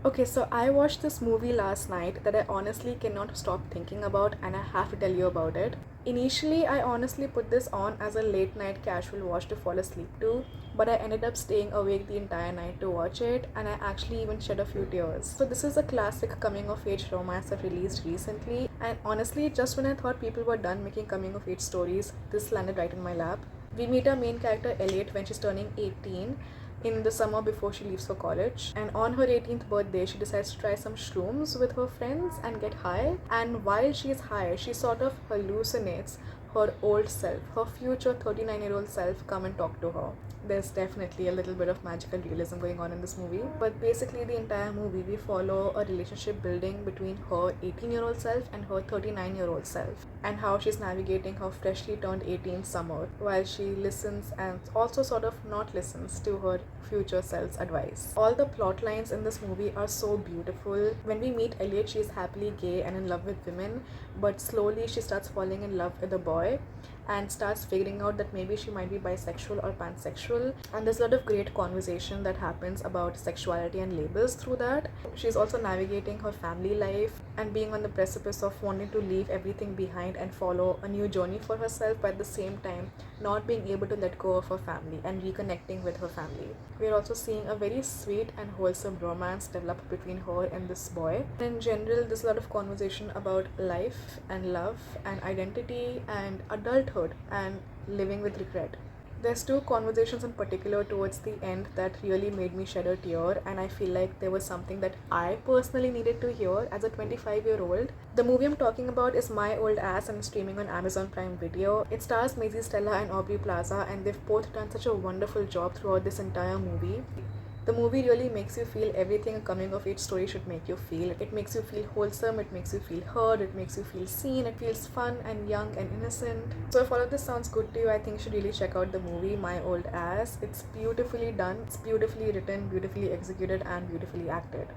Okay, so I watched this movie last night that I honestly cannot stop thinking about, and I have to tell you about it. Initially, I honestly put this on as a late night casual watch to fall asleep to, but I ended up staying awake the entire night to watch it, and I actually even shed a few tears. So, this is a classic coming of age romance that released recently, and honestly, just when I thought people were done making coming of age stories, this landed right in my lap. We meet our main character Elliot when she's turning 18 in the summer before she leaves for college. And on her 18th birthday, she decides to try some shrooms with her friends and get high. And while she's high, she sort of hallucinates her old self, her future 39-year-old self, come and talk to her. There's definitely a little bit of magical realism going on in this movie, but basically, the entire movie we follow a relationship building between her 18-year-old self and her 39-year-old self, and how she's navigating her freshly turned 18 summer while she listens and also sort of not listens to her future self's advice. All the plot lines in this movie are so beautiful. When we meet Elliot, she's happily gay and in love with women, but slowly she starts falling in love with a boy and starts figuring out that maybe she might be bisexual or pansexual. And there's a lot of great conversation that happens about sexuality and labels through that. She's also navigating her family life and being on the precipice of wanting to leave everything behind and follow a new journey for herself, but at the same time not being able to let go of her family and reconnecting with her family. We're also seeing a very sweet and wholesome romance develop between her and this boy. In general, there's a lot of conversation about life and love and identity and adulthood and living with regret. There's two conversations in particular towards the end that really made me shed a tear, and I feel like there was something that I personally needed to hear as a 25-year-old. The movie I'm talking about is My Old Ass and streaming on Amazon Prime Video. It stars Maisie Stella and Aubrey Plaza, and they've both done such a wonderful job throughout this entire movie. The movie really makes you feel everything a coming of age story should make you feel. It makes you feel wholesome, it makes you feel heard, it makes you feel seen, it feels fun and young and innocent. So if all of this sounds good to you, I think you should really check out the movie My Old Ass. It's beautifully done, it's beautifully written, beautifully executed, and beautifully acted.